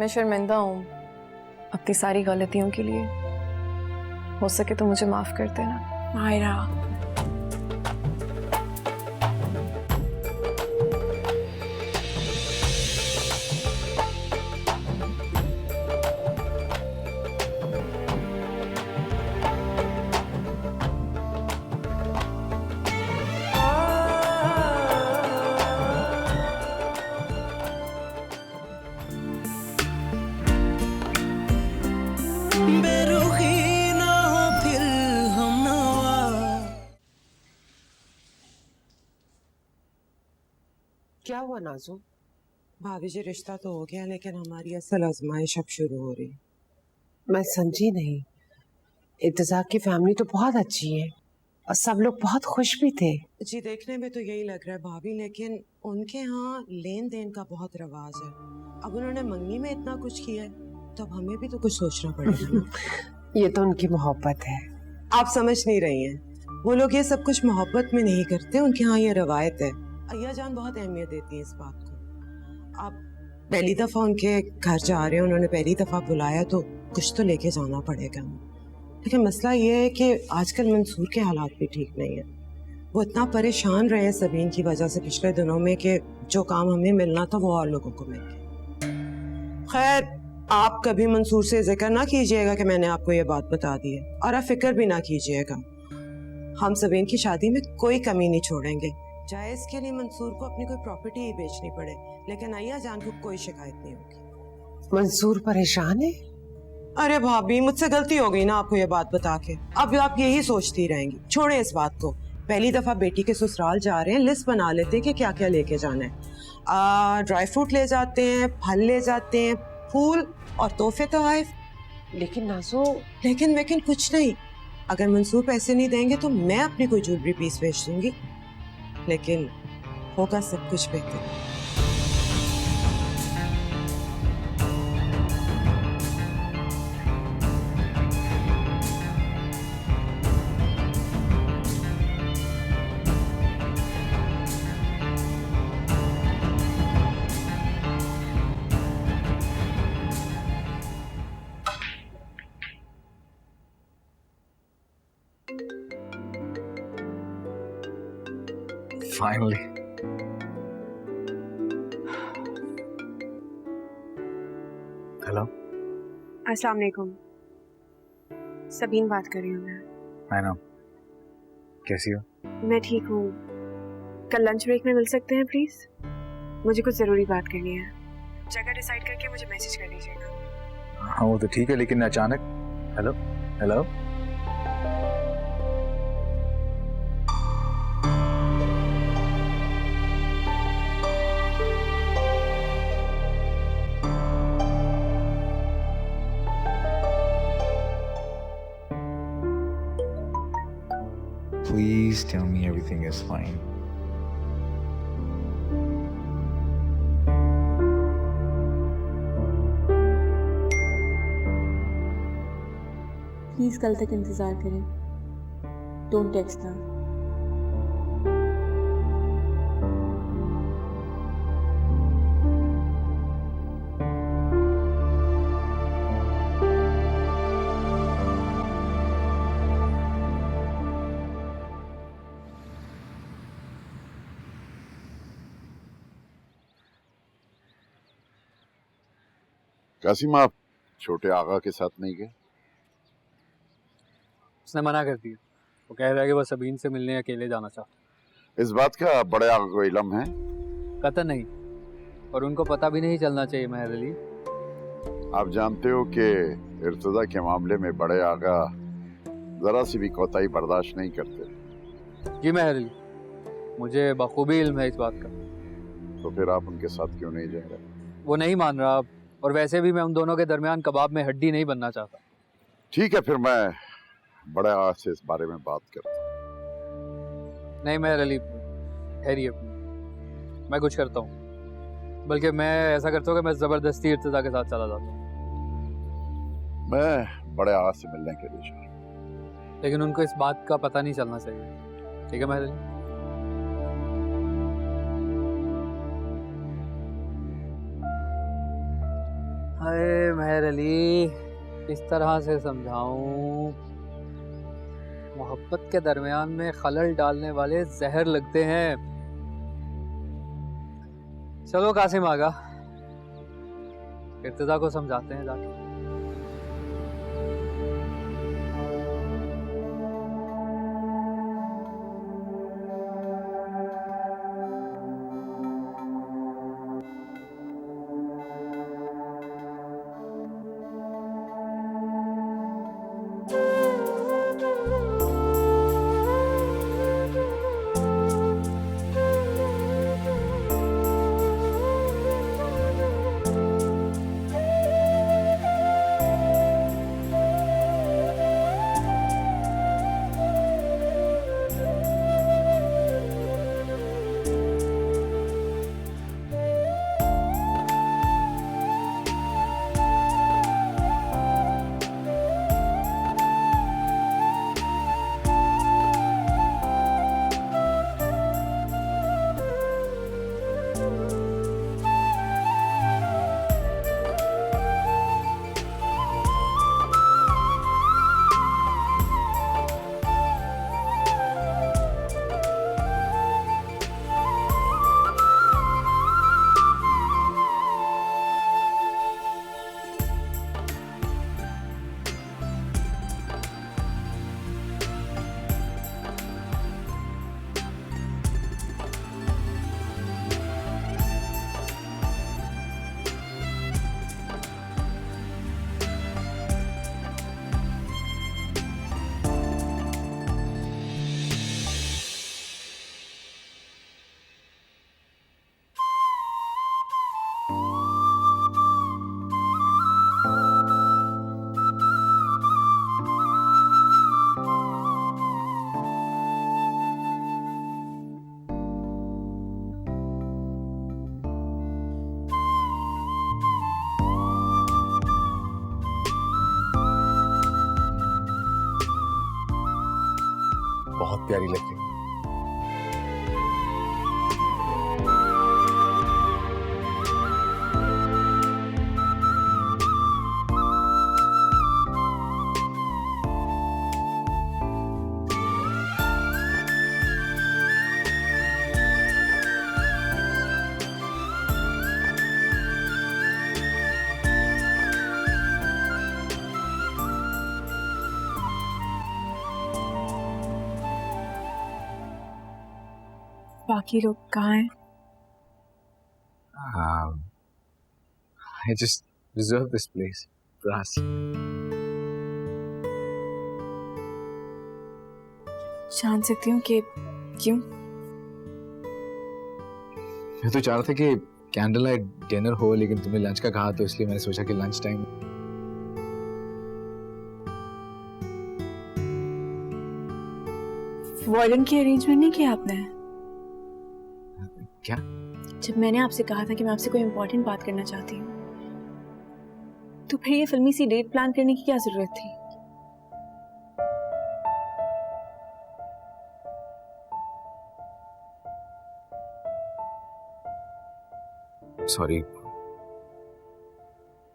मैं शर्मिंदा हूँ अपनी सारी गलतियों के लिए। हो सके तो मुझे माफ कर देना। मायरा, क्या हुआ नाजू? भाभी जी रिश्ता तो हो गया लेकिन हमारी असल आजमाइश अब शुरू हो रही। मैं समझी नहीं। इत्तेज़ाक की फैमिली तो बहुत अच्छी है और सब लोग बहुत खुश भी थे। जी देखने में तो यही लग रहा है भाभी, लेकिन उनके यहाँ लेन देन का बहुत रवाज है। अब उन्होंने मंगनी में इतना कुछ किया है तो अब हमें भी तो कुछ सोचना पड़ेगा ना। ये तो उनकी मोहब्बत है, आप समझ नहीं रही हैं। वो लोग ये सब कुछ मोहब्बत में नहीं करते, उनके यहाँ ये रवायत है। अय्या जान बहुत अहमियत देती है इस बात को। आप पहली दफा उनके घर जा रहे हैं, उन्होंने पहली दफा बुलाया तो कुछ तो लेके जाना पड़ेगा। लेकिन मसला ये है कि आजकल मंसूर के हालात भी ठीक नहीं है। वो इतना परेशान रहे हैं सबीन की वजह से पिछले दिनों में कि जो काम हमें मिलना था वो और लोगों को मिल गया। खैर, आप कभी मंसूर से जिक्र ना कीजिएगा कि मैंने आपको ये बात बता दी है, और आप फिक्र भी ना कीजिएगा। हम सबीन की शादी में कोई कमी नहीं छोड़ेंगे, चाहे इसके लिए मंसूर को अपनी कोई प्रॉपर्टी ही बेचनी पड़े, लेकिन अय्या जान को कोई शिकायत नहीं होगी। मंसूर परेशान है? अरे भाभी, मुझसे गलती हो गई ना आपको ये बात बता के। अब आप यही सोचती रहेंगी। छोड़े इस बात को। पहली दफा बेटी के ससुराल जा रहे हैं, लिस्ट बना लेते हैं कि क्या क्या लेके जाना है। ड्राई फ्रूट ले जाते हैं, फल ले जाते हैं, फूल और तोहफे तो आए। लेकिन नाजो, लेकिन कुछ नहीं। अगर मंसूर पैसे नहीं देंगे तो मैं अपनी कोई ज्वेलरी पीस बेच दूंगी, लेकिन होगा सब कुछ बेहतर। Finally. हेलो। अस्सलाम वालेकुम। सबीन बात कर रही हूँ मैं ना, कैसी हो? मैं ठीक हूँ। कल लंच ब्रेक में मिल सकते हैं प्लीज? मुझे कुछ जरूरी बात करनी है। जगह डिसाइड करके मुझे मैसेज कर दीजिएगा। हाँ वो तो ठीक है, लेकिन अचानक। Hello hello. Please tell me everything is fine. Please कल तक इंतजार करें। डोंट टेक्स्ट ना। कासिम, आप छोटे आगा के साथ नहीं गए? उसने मना कर दिया। वो कह रहा है कि वो सबीन से मिलने अकेले जाना चाहता। इस बात का बड़े आगा को इल्म है? कतई नहीं, और उनको पता भी नहीं चलना चाहिए। महर अली, आप जानते हो कि इर्तिजा के मामले में बड़े आगा जरा सी भी कोताही बर्दाश्त नहीं करते। जी महर अली, मुझे बखूबी इल्म है इस बात का। तो फिर आप उनके साथ क्यों नहीं जा रहे? वो नहीं मान रहा अब, और वैसे भी मैं उन दोनों के दरमियान कबाब में हड्डी नहीं बनना चाहता। ठीक है, फिर मैं बड़े आगा से इस बारे में बात करता हूँ। नहीं महर अली, ठहरिए, मैं कुछ करता हूँ। बल्कि मैं ऐसा करता हूँ कि मैं जबरदस्ती इर्तिजा के साथ चला जाता हूँ। मैं बड़े आगा से मिलने के लिए जा रहा हूँ। लेकिन उनको इस बात का पता नहीं चलना चाहिए, ठीक है महर अली? हाय मेहर अली, इस तरह से समझाऊं? मोहब्बत के दरमियान में खलल डालने वाले जहर लगते हैं। चलो कासिम आगा, इर्तिजा को समझाते हैं जाके। बहुत प्यारी लग रही है। बाकी लोग कहाँ हैं? I just reserve this place for us. जान सकती हूँ कि क्यों? मैं तो चाह रहा था कि कैंडल लाइट डिनर हो, लेकिन तुमने लंच का कहा तो इसलिए मैंने सोचा कि लंच टाइम। वार्डन की अरेंजमेंट नहीं किया आपने? क्या? जब मैंने आपसे कहा था कि मैं आपसे कोई इम्पोर्टेंट बात करना चाहती हूँ, तो फिर ये फिल्मी सी डेट प्लान करने की क्या जरूरत थी? सॉरी,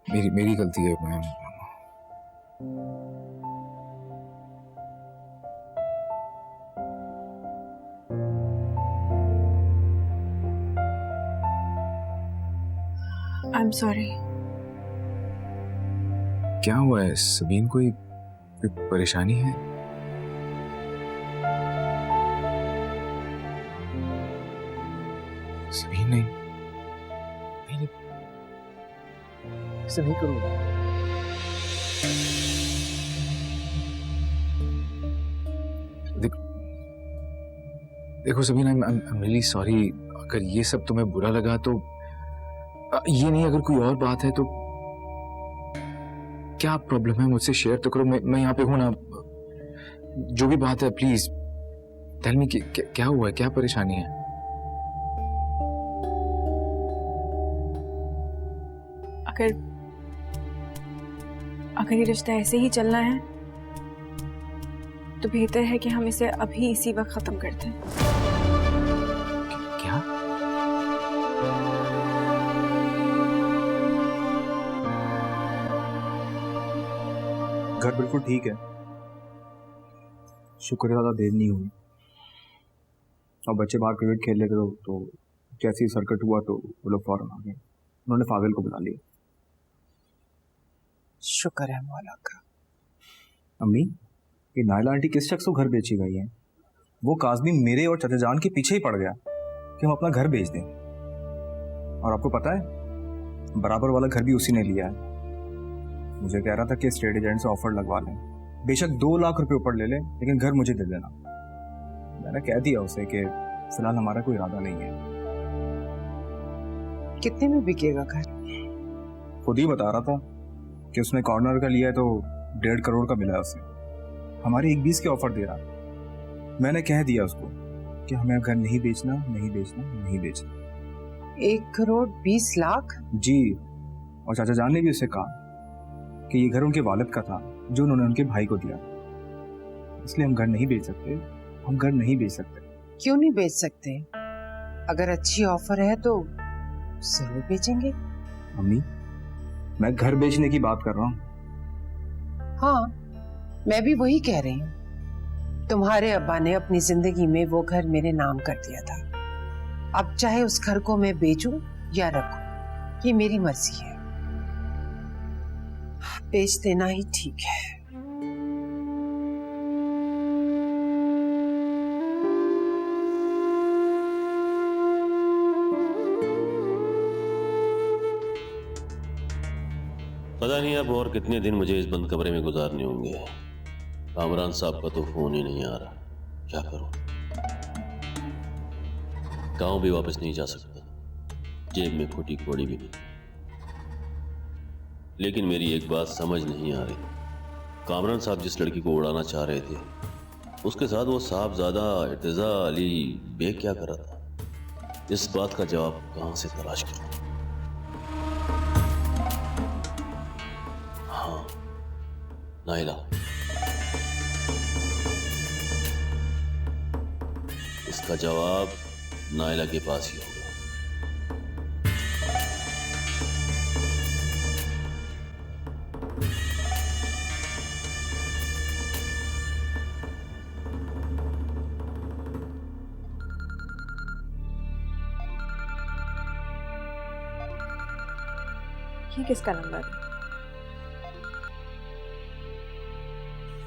मेरी गलती है मैम। I am sorry. क्या हुआ है सबीन? कोई परेशानी है? सबीन नहीं, ऐसा नहीं करूंगा। देखो Sabeen, I am really sorry. अगर ये सब तुम्हें बुरा लगा तो ये नहीं, अगर कोई और बात है तो क्या प्रॉब्लम है मुझसे शेयर तो करो। मैं यहाँ पे हूं ना। जो भी बात है प्लीज टेल मी, क्या हुआ है, क्या परेशानी है? अगर ये रिश्ता ऐसे ही चलना है तो बेहतर है कि हम इसे अभी इसी वक्त खत्म कर दें। क्या? घर बिल्कुल ठीक है, शुक्र है ज़्यादा देर नहीं हुई। और बच्चे बाहर क्रिकेट खेल रहे थे तो जैसे ही सर्किट हुआ तो वो लोग फौरन आ गए, उन्होंने फाजिल को बुला लिया। शुक्र है मौला का। अम्मी, ये नायला आंटी किस शख्स को घर बेची गई है? वो काज़मी मेरे और चाचा जान के पीछे ही पड़ गया कि हम अपना घर बेच दें। और आपको पता है, बराबर वाला घर भी उसी ने लिया है। मुझे कह रहा था कि स्टेट एजेंट से ऑफर लगवा लें, बेशक 2 लाख रुपए ऊपर ले लें, लेकिन घर मुझे दे देना। मैंने कह दिया उसे कि फिलहाल हमारा कोई इरादा नहीं है। कितने में बिकेगा घर? खुद ही बता रहा था कि उसने कॉर्नर का लिया है तो 1.5 करोड़ का मिला है उसे। हमारे 1.20 के ऑफर दे रहा। मैंने कह दिया उसको कि हमें घर नहीं बेचना, नहीं बेचना, नहीं बेचना। 1 करोड़ 20 लाख? जी, और चाचा जान ने भी उससे कहा कि ये घर उनके वालिद का था जो उन्होंने उनके भाई को दिया, इसलिए हम घर नहीं बेच सकते। हम घर नहीं बेच सकते। क्यों नहीं बेच सकते? अगर अच्छी ऑफर है तो जरूर बेचेंगे। मम्मी, मैं घर बेचने की बात कर रहा हूँ। हाँ, मैं भी वही कह रही हूँ। तुम्हारे अब्बा ने अपनी जिंदगी में वो घर मेरे नाम कर दिया था। अब चाहे उस घर को मैं बेचूं या रखूं, ये मेरी मर्जी है। बेच देना ही ठीक है। पता नहीं अब और कितने दिन मुझे इस बंद कमरे में गुजारने होंगे। कामरान साहब का तो फोन ही नहीं आ रहा, क्या करूं? गांव भी वापस नहीं जा सकता, जेब में फूटी कौड़ी भी नहीं। लेकिन मेरी एक बात समझ नहीं आ रही, कामरान साहब जिस लड़की को उड़ाना चाह रहे थे, उसके साथ वो साहबजादा इर्तिजा अली बेग क्या कर रहा था? इस बात का जवाब कहां से तलाश करूं? हाँ, नाइला। इसका जवाब नाइला के पास ही होगा। ये किसका नंबर है?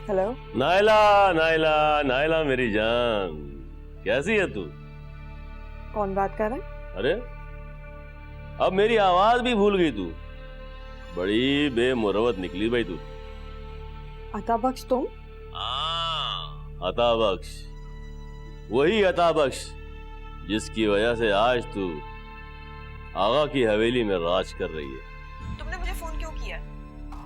हेलो? नाइला, नाइला, नाइला मेरी जान, कैसी है तू? कौन बात कर रहा है? अरे, अब मेरी आवाज भी भूल गई तू। बड़ी बेमुरवत निकली भाई तू। अता बख्श तुम? हाँ, अता बख्श, वही अता बख्श जिसकी वजह से आज तू आगा की हवेली में राज कर रही है। तुमने मुझे फोन क्यों किया?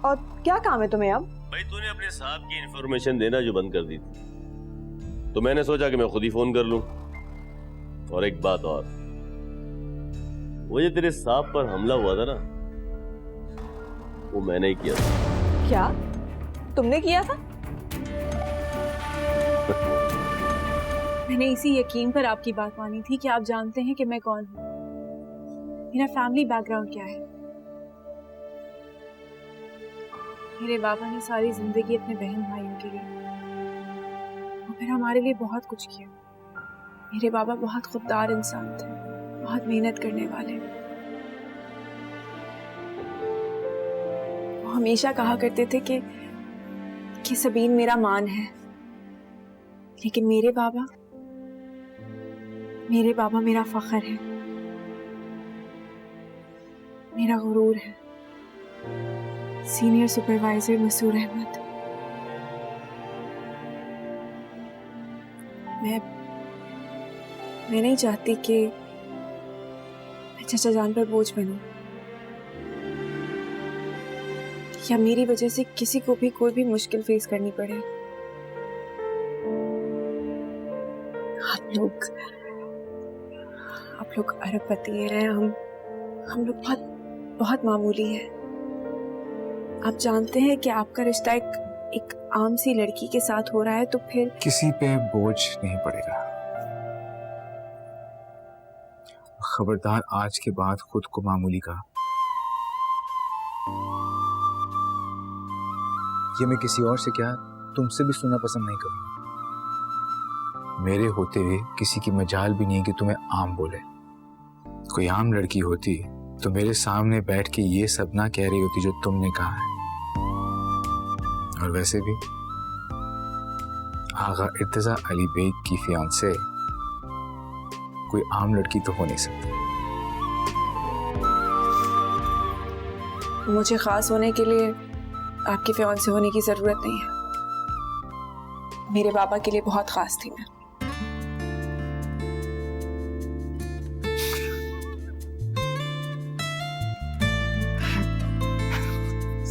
और क्या काम है तुम्हें अब? भाई तूने अपने साहब की इंफॉर्मेशन देना जो बंद कर दी थी, तो मैंने सोचा कि मैं खुद ही फोन कर लूं। और एक बात और, वो जो तेरे साहब पर हमला हुआ था ना, वो मैंने ही किया था। क्या तुमने किया था? मैंने इसी यकीन पर आपकी बात मानी थी कि आप जानते हैं कि मैं कौन हूँ, मेरा फैमिली बैकग्राउंड क्या है। मेरे बाबा ने सारी जिंदगी अपने बहन भाइयों के लिए और फिर हमारे लिए बहुत कुछ किया। मेरे बाबा बहुत खुददार इंसान थे, बहुत मेहनत करने वाले। वो हमेशा कहा करते थे कि सबीन मेरा मान है, लेकिन मेरे बाबा मेरा फख्र है, मेरा गुरूर है। सीनियर सुपरवाइजर मसूर अहमद। मैं नहीं चाहती कि मैं चाचा जान पर बोझ बनूं, या मेरी वजह से किसी को भी कोई भी मुश्किल फेस करनी पड़े। आप लोग अरबपति हैं, हम लोग बहुत मामूली हैं। आप जानते हैं कि आपका रिश्ता एक आम सी लड़की के साथ हो रहा है, तो फिर किसी पे बोझ नहीं पड़ेगा। खबरदार आज के बाद खुद को मामूली का। ये मैं किसी और से क्या तुमसे भी सुनना पसंद नहीं करूंगा। मेरे होते हुए किसी की मजाल भी नहीं है कि तुम्हें आम बोले। कोई आम लड़की होती तो मेरे सामने बैठ के ये सब ना कह रही होती जो तुमने कहा है। और वैसे भी आगा इर्तिजा अली बेग की फियांसे कोई आम लड़की तो हो नहीं सकती। मुझे खास होने के लिए आपके फियांसे होने की जरूरत नहीं है। मेरे बाबा के लिए बहुत खास थी मैं।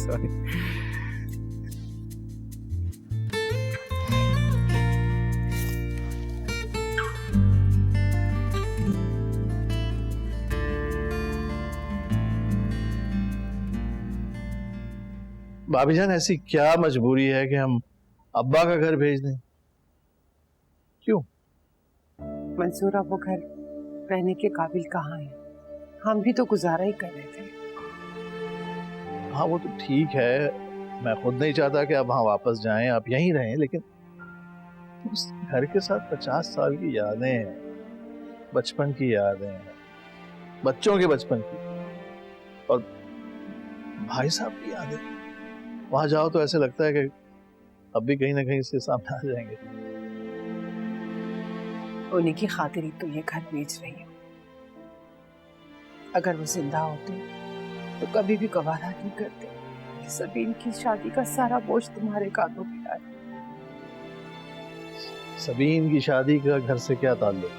Sorry. भाभी जान, ऐसी क्या मजबूरी है कि हम अब्बा का घर भेज दें? क्यों? मंसूर अब वो घर रहने के काबिल कहाँ है? हम भी तो गुजारा ही कर रहे थे। हाँ वो तो ठीक है, मैं खुद नहीं चाहता कि आप वहाँ वापस जाएं, आप यहीं रहें, लेकिन उस घर के साथ 50 साल की यादें हैं, बचपन की यादें हैं, बच्चों के बचपन की, और भाई साहब की यादें। वहां जाओ तो ऐसे लगता है कि अब भी कहीं ना कहीं इसके सामने आ जाएंगे। उन्हीं की खातिर ही तो ये घर बेच रही हूँ। अगर वो जिंदा होते तो कभी भी गवारा नहीं करते। सबीन की शादी का सारा बोझ तुम्हारे कांधों पे है। सबीन की शादी का घर से क्या ताल्लुक?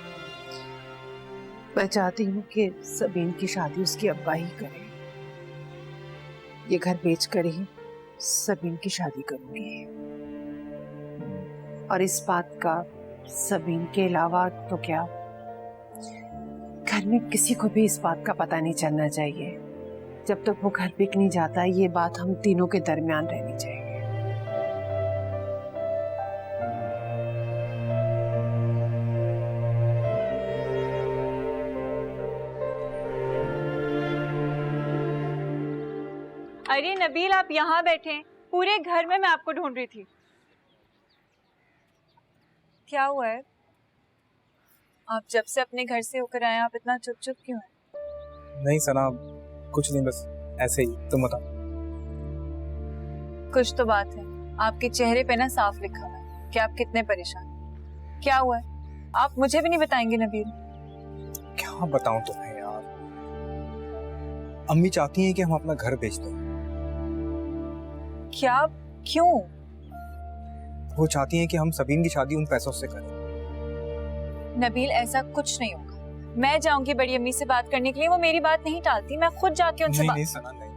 मैं चाहती हूँ कि सबीन की शादी उसके अब्बा ही करे। ये घर बेच कर ही सबीन की शादी करूंगी। और इस बात का सबीन के अलावा तो क्या, घर में किसी को भी इस बात का पता नहीं चलना चाहिए। जब तक वो घर बिक नहीं जाता, ये बात हम तीनों के दरमियान रहनी चाहिए। अरे नबील, आप यहाँ बैठे, पूरे घर में मैं आपको ढूंढ रही थी। क्या हुआ है? आप जब से अपने घर से होकर आए, आप इतना चुप चुप क्यों हैं? नहीं सना, कुछ नहीं, बस ऐसे ही। तुम बताओ। कुछ तो बात है, आपके चेहरे पे ना साफ लिखा हुआ है कि आप कितने परेशान। क्या हुआ है? आप मुझे भी नहीं बताएंगे नबील? क्या बताऊं तुम्हें यार, अम्मी चाहती हैं कि हम अपना घर बेच दें। क्या? क्यों? वो चाहती हैं कि हम सबीन की शादी उन पैसों से करें। नबील, ऐसा कुछ नहीं होगा। मैं जाऊंगी बड़ी अम्मी से बात करने के लिए, वो मेरी बात नहीं टालती। मैं खुद जाके उनसे नहीं सना, नहीं।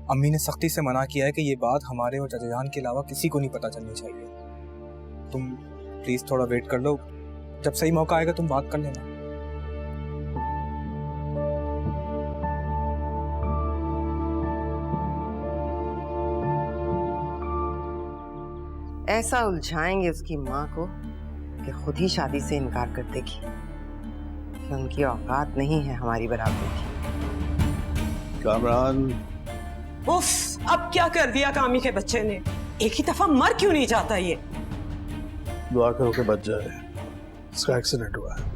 अम्मी ने सख्ती से मना किया है कि ये बात हमारे और चाचा जान के अलावा किसी को नहीं पता चलनी चाहिए। तुम प्लीज थोड़ा वेट कर लो, जब सही मौका आएगा तुम बात कर लेना। ऐसा उलझाएंगे उसकी माँ को कि खुद ही शादी से इनकार कर देगी कि उनकी औकात नहीं है हमारी बराबरी की। कामरान, उफ, अब क्या कर दिया कामी के बच्चे ने? एक ही दफा मर क्यों नहीं जाता ये? दुआ करो कि बच जाए, इसका एक्सीडेंट हुआ है।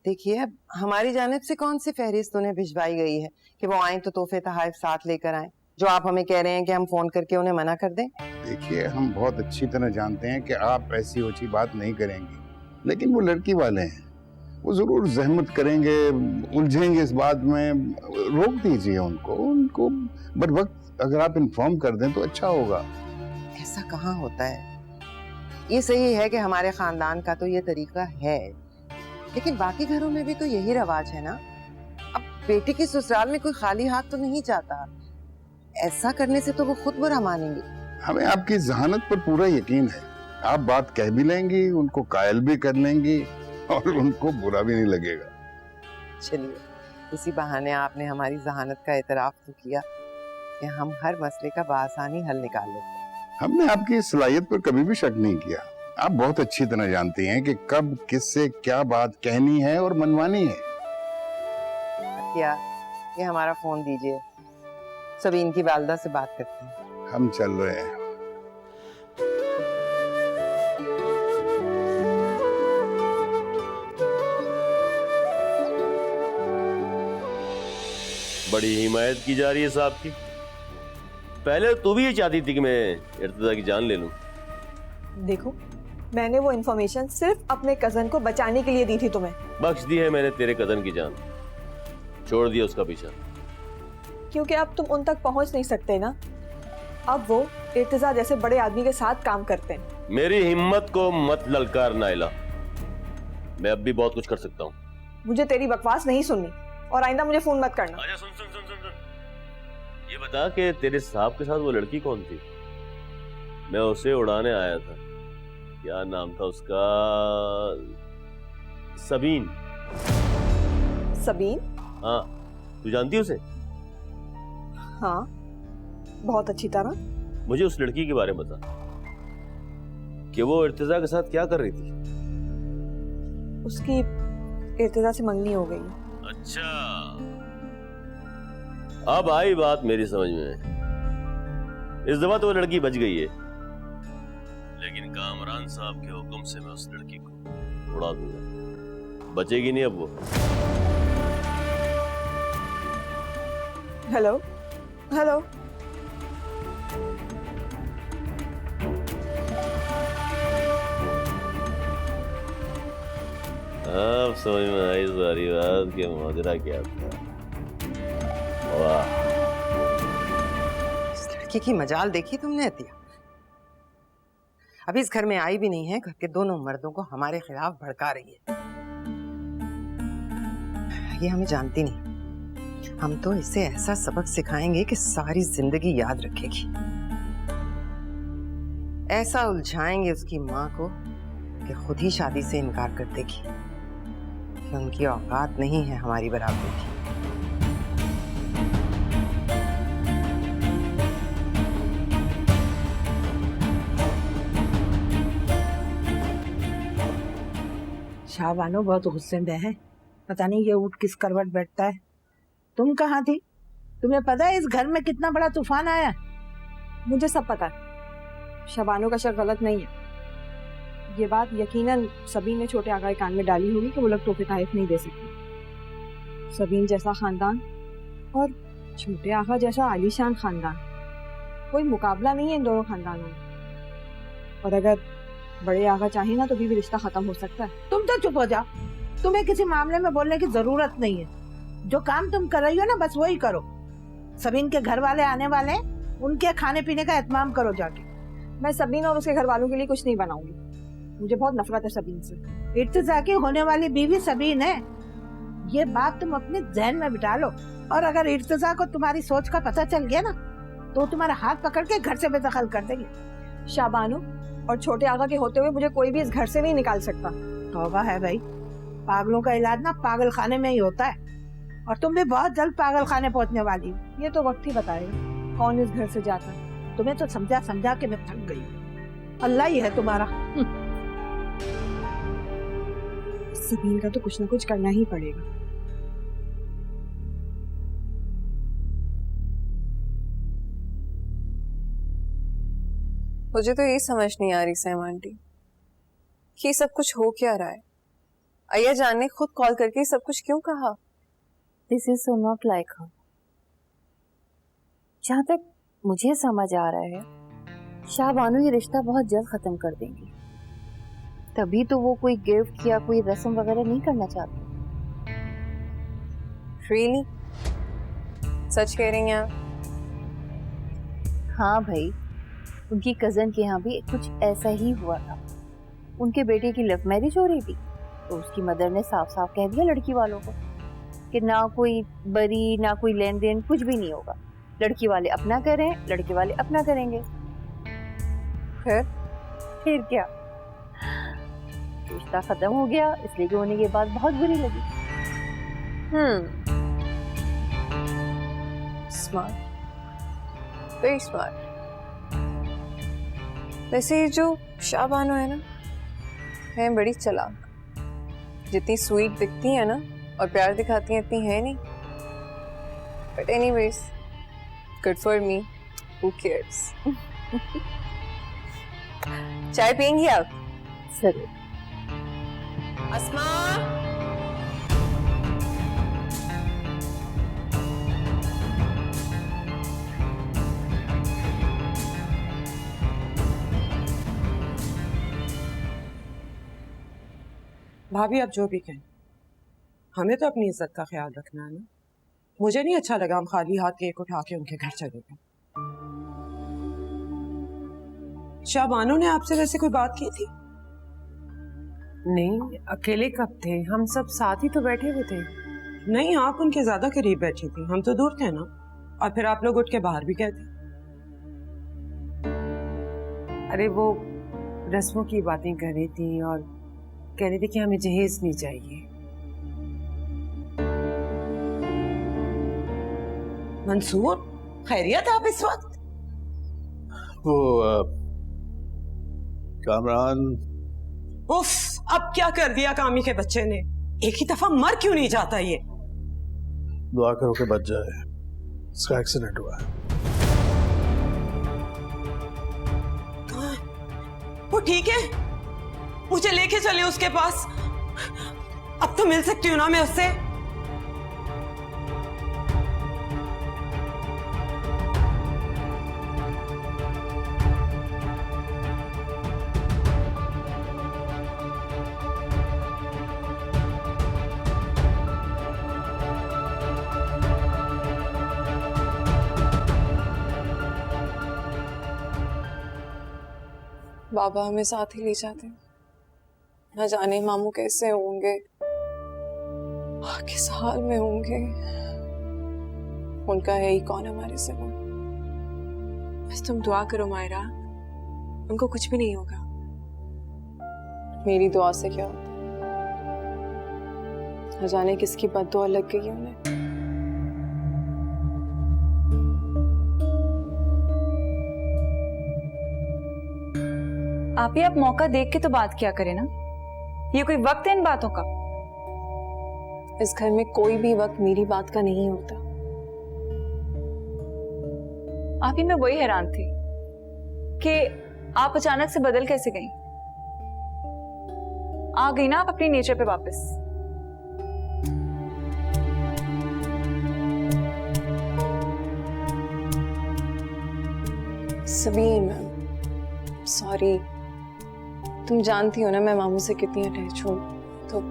देखिए, अब हमारी जानिब से कौन सी फहरिस्त उन्हें भिजवाई गई है कि वो आए तो तोहफे तोहफे साथ लेकर आए, जो आप हमें कह रहे हैं कि हम फोन करके उन्हें मना कर दें? देखिए, हम बहुत अच्छी तरह जानते हैं कि आप ऐसी ऊंची बात नहीं करेंगी, लेकिन वो लड़की वाले हैं, वो जरूर जहमत करेंगे, उलझेंगे इस बात में। रोक दीजिए उनको बर वक्त अगर आप इन्फॉर्म कर दें तो अच्छा होगा। ऐसा कहाँ होता है? ये सही है कि हमारे खानदान का तो ये तरीका है, लेकिन बाकी घरों में भी तो यही रवाज है ना। अब बेटी की ससुराल में कोई खाली हाथ तो नहीं जाता। ऐसा करने से तो वो खुद बुरा मानेंगी। हमें आपकी जहानत पर पूरा यकीन है। आप बात कह भी लेंगी, उनको कायल भी कर लेंगी और उनको बुरा भी नहीं लगेगा। चलिए, इसी बहाने आपने हमारी जहानत का एतराफ तो किया कि हम हर मसले का बआसानी हल निकाल लेते हैं। हमने आपकी सलाहियत पर कभी भी शक नहीं किया। आप बहुत अच्छी तरह जानती हैं कि कब किससे क्या बात कहनी है और मनवानी है। क्या ये हमारा फोन दीजिए, सभी इनकी वालदा से बात करते हैं। हम चल रहे हैं। बड़ी हिमायत की जा रही है साहब की। पहले तू भी ये चाहती थी कि मैं इर्तिजा की जान ले लूं। देखो, मैंने वो इन्फॉर्मेशन सिर्फ अपने कजन को बचाने के लिए दी थी तुम्हें। बख्श दी है मैंने तेरे कजन की जान, छोड़ दिया उसका पीछा। क्योंकि अब तुम उन तक पहुंच नहीं सकते ना। अब वो इर्तिजा जैसे बड़े आदमी के साथ काम करते हैं। मेरी हिम्मत को मत ललकार नाइला, मैं अब भी बहुत कुछ कर सकता हूँ। मुझे तेरी बकवास नहीं सुननी और आइंदा मुझे फोन मत करना। आजा, सुन सुन सुन सुन सुन। ये बता कि तेरे साहब के साथ वो लड़की कौन थी? मैं उसे उड़ाने आया था। क्या नाम था उसका? सबीन। सबीन? हाँ, तू जानती उसे? हाँ, बहुत अच्छी तरह। मुझे उस लड़की के बारे में बता कि वो इर्तिजा के साथ क्या कर रही थी। उसकी इर्तिजा से मंगनी हो गई। अच्छा, अब आई बात मेरी समझ में। इस दफा तो वो लड़की बच गई है, लेकिन कामरान साहब के हुक्म से मैं उस लड़की को उड़ा दूंगा। बचेगी नहीं अब वो। हेलो हेलो, अब समझ में आई सारी बात कि माजरा क्या था। वाह, इस लड़की की मजाल देखी तुमने अतिया? अभी इस घर में आई भी नहीं है, घर के दोनों मर्दों को हमारे खिलाफ भड़का रही है। ये हमें जानती नहीं, हम तो इसे ऐसा सबक सिखाएंगे कि सारी जिंदगी याद रखेगी। ऐसा उलझाएंगे उसकी माँ को कि खुद ही शादी से इनकार कर देगी कि उनकी औकात नहीं है हमारी बराबरी की। शाहबानो बहुत गुस्से में है, पता नहीं ये ऊँट किस करवट बैठता है। तुम कहाँ थी? तुम्हें पता है इस घर में कितना बड़ा तूफान आया? मुझे सब पता है। शबानो का शक गलत नहीं है। ये बात यकीनन सबीन ने छोटे आगा के कान में डाली होगी कि वो लोग तोहफे तहफ नहीं दे सकते। सबीन जैसा खानदान और छोटे आगा जैसा आलीशान खानदान, कोई मुकाबला नहीं है इन दोनों खानदानों में। और अगर बड़े आगा चाहे ना तो भी रिश्ता खत्म हो सकता है। तुम तो चुप हो जाओ, तुम्हें किसी मामले में बोलने की जरूरत नहीं है। जो काम तुम कर रही हो ना, बस वही करो। सबीन के घर वाले आने वाले, उनके खाने पीने का एहतमाम करो जाके। मैं सबीन और उसके घर वालों के लिए कुछ नहीं बनाऊंगी। मुझे बहुत नफरत है सबीन से। इर्तिजा की होने वाली बीवी सबीन है, ये बात तुम अपने जहन में बिठा लो। और अगर इर्तिजा को तुम्हारी सोच का पता चल गया ना, तो तुम्हारा हाथ पकड़ के घर से बेदखल कर देंगे। शाबानो और छोटे आगा के होते हुए मुझे कोई भी इस घर से नहीं निकाल सकता। तौबा है भाई, पागलों का इलाज ना पागल खाने में ही होता है, और तुम भी बहुत जल्द पागल खाने पहुंचने वाली हो। ये तो वक्त ही बताएगा कौन इस घर से जाता है। तुम्हें तो समझा समझा के मैं थक गई। अल्लाह ही है तुम्हारा। सबीन का तो कुछ ना कुछ करना ही पड़ेगा। मुझे तो ये समझ नहीं आ रही सैम आंटी कि सब कुछ हो क्या रहा है। अय्या जान ने खुद कॉल करके सब कुछ क्यों कहा? This is so not like her. जहाँ तक मुझे समझ आ रहा है, शाहबानो ये रिश्ता बहुत जल्द खत्म कर देंगी। तभी तो वो कोई गिफ्ट या कोई रस्म वगैरह नहीं करना चाहती। Really? सच कह रही हैं आप? हाँ भाई, उनकी कजन के यहाँ भी कुछ ऐसा ही हुआ था। उनके बेटे की लव मैरिज हो रही थी, तो उसकी मदर ने साफ साफ कह दिया लड़की वालों को कि ना कोई बरी ना कोई लेन देन, कुछ भी नहीं होगा। लड़की वाले अपना करें, लड़के वाले अपना करेंगे। फिर क्या, रिश्ता खत्म हो गया। इसलिए कि उन्हें ये बात बहुत बुरी लगी। Smart, very smart. वैसे जो शाबानो है ना, है बड़ी चालाक। जितनी स्वीट दिखती है ना और प्यार दिखाती है इतनी है नहीं। But anyways, good for me, who cares. चाय पियेंगी आप? जरूर। अस्मा, भाभी आप जो भी कहें, हमें तो अपनी इज्जत का ख्याल रखना है ना। मुझे नहीं अच्छा लगा हम खाली हाथ केक उठा के उनके घर चले गए। शाबानो ने आपसे वैसे कोई बात की थी? नहीं, अकेले कब थे, हम सब साथ ही तो बैठे हुए थे। नहीं, आप उनके ज्यादा करीब बैठी थी, हम तो दूर थे ना। और फिर आप लोग उठ के बाहर भी गए थे। अरे वो रस्मों की बातें कर रही थी और कह रही थी कि हमें जहेज नहीं चाहिए। मंसूर, खैरियत आप इस वक्त? वो कामरान। उफ, अब क्या कर दिया कामी के बच्चे ने। एक ही दफा मर क्यों नहीं जाता ये? दुआ करो कि बच जाए, इसका एक्सीडेंट हुआ है। कहाँ है? वो ठीक है? मुझे लेके चले उसके पास। अब तो मिल सकती हूँ ना मैं उससे। बाबा हमें साथ ही ले जाते। न जाने मामू कैसे होंगे, किस हाल में होंगे। उनका है ही कौन हमारे सिवा। बस तुम दुआ करो मायरा, उनको कुछ भी नहीं होगा। मेरी दुआ से क्या होता, न जाने किसकी बद्दुआ लग गई है उन्हें। आप मौका देख के तो बात किया करें ना, ये कोई वक्त है इन बातों का? इस घर में कोई भी वक्त मेरी बात का नहीं होता। आप ही मैं वही हैरान थी कि आप अचानक से बदल कैसे गई। आ गई ना आप अपनी नेचर पे वापस। सबीन, सॉरी, तुम जानती हो ना मैं मामू से कितनी अटैच हूँ, तो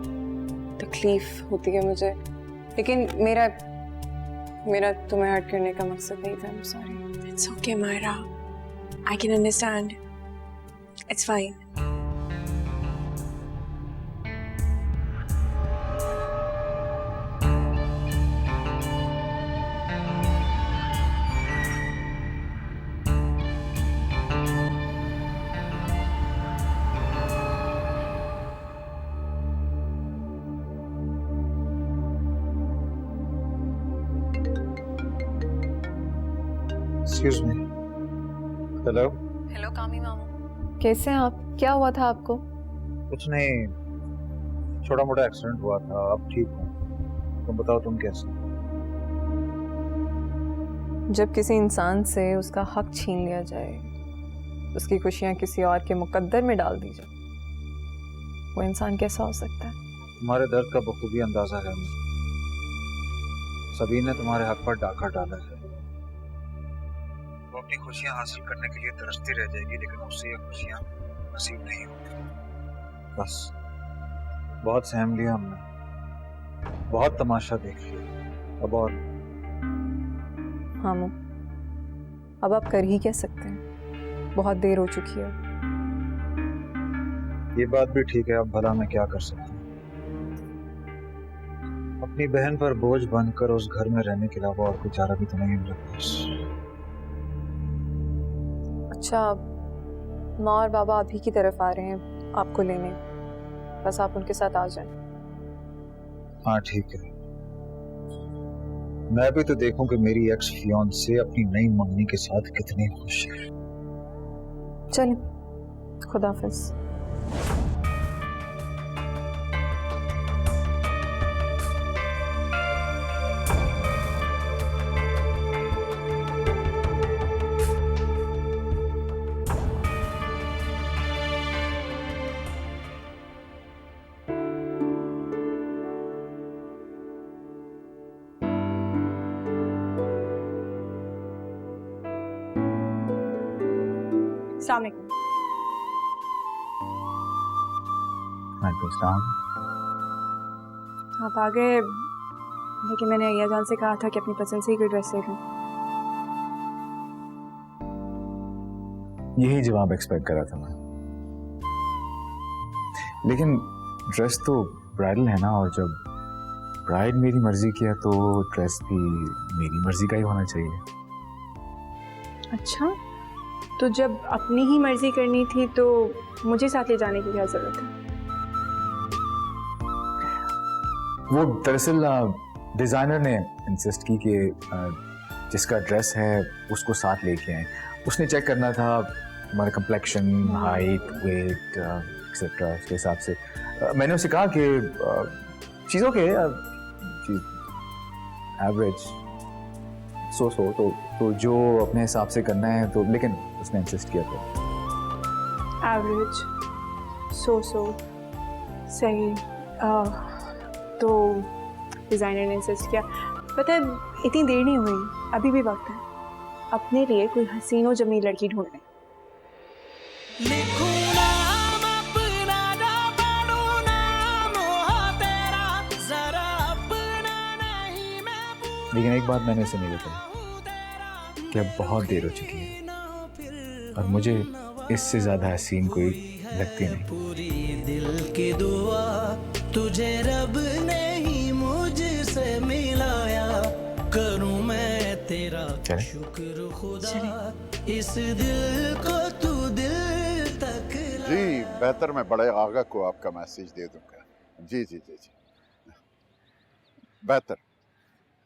तकलीफ होती है मुझे। लेकिन मेरा तुम्हें हर्ट करने का मकसद नहीं था। Sorry. It's okay Myra, I can understand, it's fine. Excuse me. Hello. Hello Kami मामू, कैसे हैं आप? क्या हुआ था आपको? कुछ नहीं, छोटा मोटा एक्सीडेंट हुआ था, अब ठीक हूँ। तुम बताओ, तुम कैसे? जब किसी इंसान से उसका हक छीन लिया जाए, उसकी खुशियां किसी और के मुकद्दर में डाल दी जाए, वो इंसान कैसा हो सकता है? तुम्हारे दर्द का बखूबी अंदाजा है मुझे। सबीन ने तुम्हारे हक पर डाका डाला है। वो अपनी खुशियां हासिल करने के लिए तरसती रह जाएगी, लेकिन उससे ये खुशियां नसीब नहीं होंगी। बस बहुत सहम लिया हमने, बहुत तमाशा देख लिया, अब और मामू अब आप कर ही क्या सकते हैं, बहुत देर हो चुकी है। ये बात भी ठीक है, अब भला मैं क्या कर सकता हूँ? अपनी बहन पर बोझ बनकर उस घर में रहने के अलावा और कोई चारा भी तो नहीं मिला। अच्छा, माँ और बाबा अभी की तरफ आ रहे हैं आपको लेने, बस आप उनके साथ आ जाएं। हाँ ठीक है, मैं भी तो देखूं कि मेरी एक्स फियांसे अपनी नई मंगनी के साथ कितनी खुश है। चलें, खुदाफिज। अस्सलाम वालेकुम। आप आ गए, लेकिन मैंने अय्याजान से कहा था कि अपनी पसंद से ही कोई ड्रेस ले लूं। यही जवाब एक्सपेक्ट करा था मैं, लेकिन ड्रेस तो ब्राइडल है ना, और जब ब्राइड मेरी मर्जी की है तो ड्रेस भी मेरी मर्जी का ही होना चाहिए। अच्छा, तो जब अपनी ही मर्जी करनी थी तो मुझे साथ ले जाने की क्या जरूरत है? वो दरअसल डिज़ाइनर ने इंसिस्ट की कि जिसका ड्रेस है उसको साथ लेके आए। उसने चेक करना था हमारा कम्प्लेक्शन, हाइट, वेट एक्सेट्रा, उसके हिसाब से मैंने उसे कहा कि चीज़ों के एवरेज सो तो जो अपने हिसाब से करना है, तो लेकिन उसने इंसिस्ट किया था। एवरेज सो सही। तो डिज़ाइनर ने इंसिस्ट किया। पता है, इतनी देर नहीं हुई, अभी भी वक्त है। अपने लिए कोई हसीन और जमील लड़की ढूंढ लें। लेकिन एक बात मैंने उसे नहीं बताई कि अब बहुत देर हो चुकी है और मुझे इससे ज्यादा हसीन कोई लगती नहीं। पूरी दिल की दुआ तुझे रब ने ही मुझसे मिलाया, करूं मैं तेरा शुक्र खुदा, इस दिल को तू दिल तक जी बेहतर मैं बड़े आगा को आपका मैसेज दे दूंगा। जी जी जी जी बेहतर।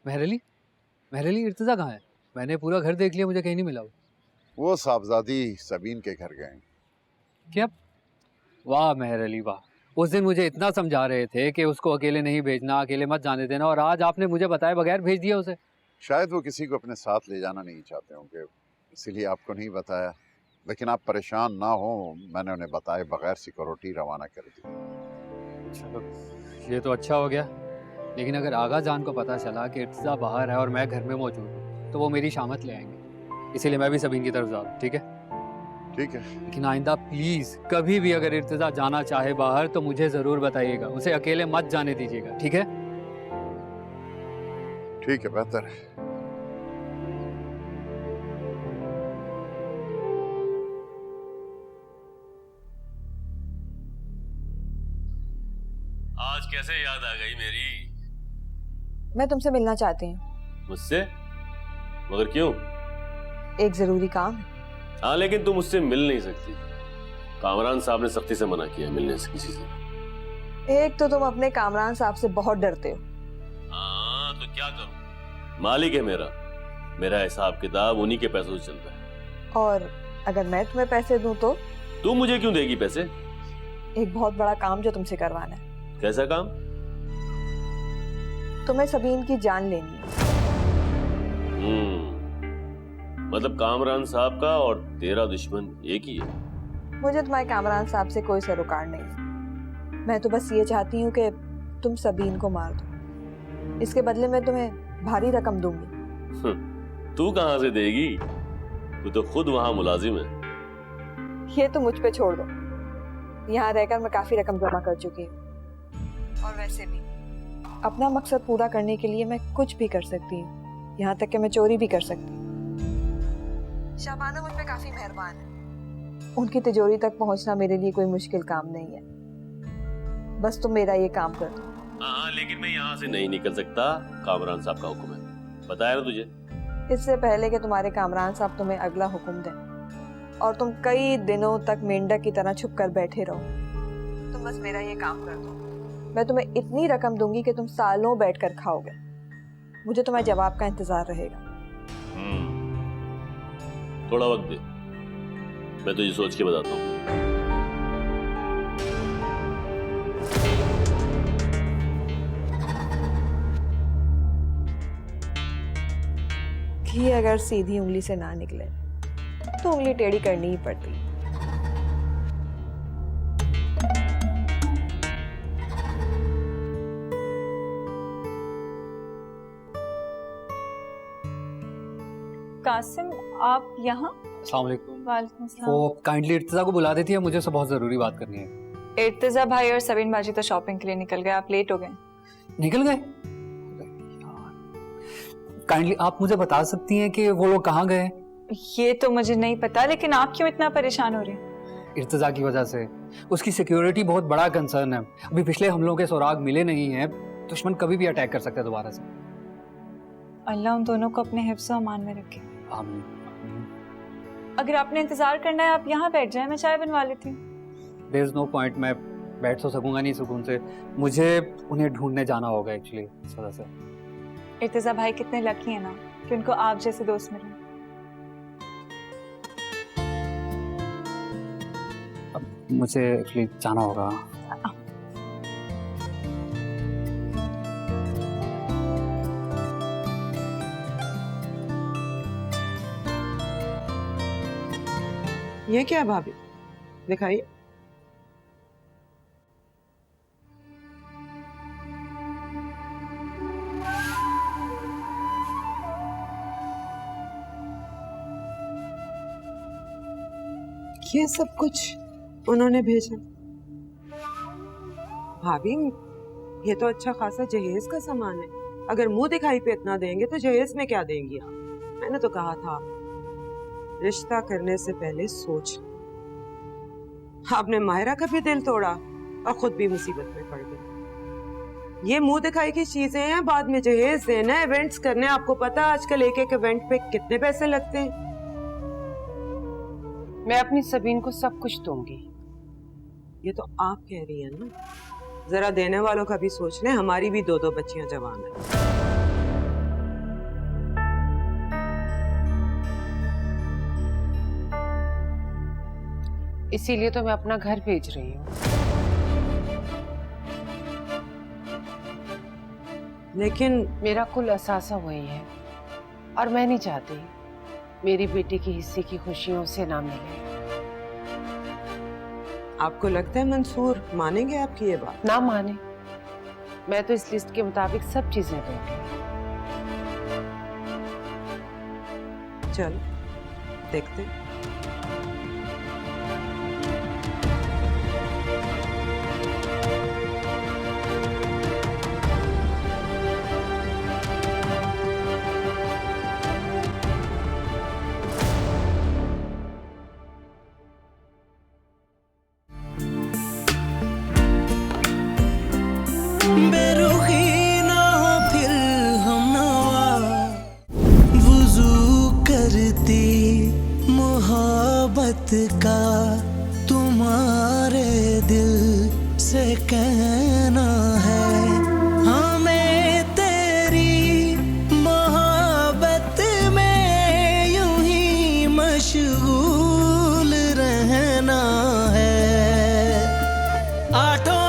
महरली इर्तिजा कहाँ है? मैंने पूरा घर देख लिया, मुझे कहीं नहीं मिला। वो साहबजादी सबीन के घर गए। क्या? वाह महरली वाह, उस दिन मुझे इतना समझा रहे थे कि उसको अकेले नहीं भेजना, अकेले मत जाने देना, और आज आपने मुझे बताए बगैर भेज दिया उसे। शायद वो किसी को अपने साथ ले जाना नहीं चाहते होंगे, इसीलिए आपको नहीं बताया। लेकिन आप परेशान ना हो, मैंने उन्हें बताए बगैर सिक्योरिटी रवाना कर दी। चलो ये तो अच्छा हो गया, लेकिन अगर आगा जान को पता चला कि इर्तिजा बाहर है और मैं घर में मौजूद हूँ तो वो मेरी शामत ले आएंगे, इसीलिए मैं भी सबीन की तरफ जा रहा हूँ। ठीक है? ठीक है। लेकिन आइंदा प्लीज कभी भी अगर इर्तिजा जाना चाहे बाहर तो मुझे जरूर बताइएगा, उसे अकेले मत जाने दीजिएगा। ठीक है? ठीक है, बेहतर है। आज कैसे याद आ गई मेरी? मैं तुमसे मिलना चाहती हूँ। मुझसे? मगर क्यों? एक जरूरी काम है। हाँ, लेकिन तुम मुझसे मिल नहीं सकती। कामरान साहब ने सख्ती से मना किया मिलने से किसी से। एक तो तुम अपने कामरान साहब से बहुत डरते हो। हाँ, तो क्या करूं? मालिक है मेरा हिसाब किताब उन्हीं के पैसों से चलता है। और अगर मैं तुम्हें पैसे दूं तो? तू मुझे क्यों देगी पैसे? एक बहुत बड़ा काम जो तुमसे करवाना है। कैसा काम? तुम्हें सबीन की जान लेनी है। मतलब कामरान साहब का और तेरा दुश्मन एक ही है? मुझे तुम्हारे कामरान साहब से कोई सरोकार नहीं है। मैं तो बस ये चाहती हूँ कि तुम सबीन को मार दो। इसके बदले में तुम्हें भारी रकम दूंगी। तू कहाँ से देगी? तू तो खुद वहां मुलाजिम है। ये तो मुझ पे छोड़ दो। यहाँ रहकर मैं काफी रकम जमा कर चुकी हूँ, और वैसे भी अपना मकसद पूरा करने के लिए मैं कुछ भी कर सकती हूँ, यहाँ तक कि मैं चोरी भी कर सकती हूँ। शाबाना मुझ पे काफी मेहरबान है। उनकी तिजोरी तक पहुँचना मेरे लिए कोई मुश्किल काम नहीं है। बस तुम मेरा ये काम कर दो। हाँ, लेकिन मैं यहाँ से नहीं निकल सकता। कामरान साहब का हुक्म है, बताया ना तुझे। इससे पहले कि तुम्हारे कामरान साहब तुम्हें अगला हुक्म दें और तुम कई दिनों तक मेंढक की तरह छुप कर बैठे रहो, तुम बस मेरा ये काम कर दो। मैं तुम्हें इतनी रकम दूंगी कि तुम सालों बैठकर खाओगे। मुझे तुम्हारे जवाब का इंतजार रहेगा। थोड़ा वक्त दे, मैं तुझे सोच के बताता हूँ। घी अगर सीधी उंगली से ना निकले तो उंगली टेढ़ी करनी ही पड़ती। कासिम, आप यहाँ? अस्सलाम वालेकुम। वालेकुम सलाम। वो काइंडली इर्तिजा को बुला देती है, मुझे उससे बहुत जरूरी बात करनी है। इर्तिजा भाई और सबीन बाजी तो शॉपिंग के लिए निकल गए, आप लेट हो गए। निकल गए? काइंडली आप मुझे बता सकती हैं कि वो लोग कहाँ गए? ये तो मुझे नहीं पता, लेकिन आप क्यों इतना परेशान हो रहे हैं? इर्तिजा की वजह से। उसकी सिक्योरिटी बहुत बड़ा कंसर्न है। अभी पिछले हमलों के सुराग मिले नहीं हैं, दुश्मन कभी भी अटैक कर सकता है दोबारा से। अल्लाह उन दोनों को अपने हिफ्ज़ और अमान में रखे। आमीन। अगर आपने इंतजार करना है आप यहाँ बैठ जाएं, मैं चाय बनवा लेती हूँ। देयर इज नो पॉइंट, मैं बैठ तो सकूंगा नहीं सुकून से, मुझे उन्हें ढूंढने जाना होगा एक्चुअली इस वजह से। इर्तिजा भाई कितने लकी हैं ना कि उनको आप जैसे दोस्त मिले। अब मुझे एक्चुअली जाना होगा। ये क्या भाभी, दिखाइए। ये सब कुछ उन्होंने भेजा। भाभी, ये तो अच्छा खासा जहेज का सामान है। अगर मुंह दिखाई पे इतना देंगे तो जहेज में क्या देंगी आप? मैंने तो कहा था रिश्ता करने से पहले सोच। आपने माहिरा का भी दिल तोड़ा और खुद भी मुसीबत में पड़ गई। ये मुंह दिखाई की चीजें हैं, बाद में जहेज देना, इवेंट्स करने। आपको पता आजकल एक एक इवेंट पे कितने पैसे लगते हैं। मैं अपनी सबीन को सब कुछ दूंगी। ये तो आप कह रही हैं ना, जरा देने वालों का भी सोच लें। हमारी भी 2-2 बच्चियां जवान हैं। इसीलिए तो मैं अपना घर भेज रही हूँ। लेकिन मेरा कुल असासा वही है और मैं नहीं चाहती मेरी बेटी की हिस्से की खुशियों से ना मिले। आपको लगता है मंसूर मानेंगे आपकी ये बात? ना माने, मैं तो इस लिस्ट के मुताबिक सब चीजें दूंगी। चल देखते। बेरुखी ना हो फिर हम नवा, वुजू करती मोहब्बत का तुम्हारे दिल से कहना है। हमें तेरी मोहब्बत में यूं ही मशगूल रहना है। आठों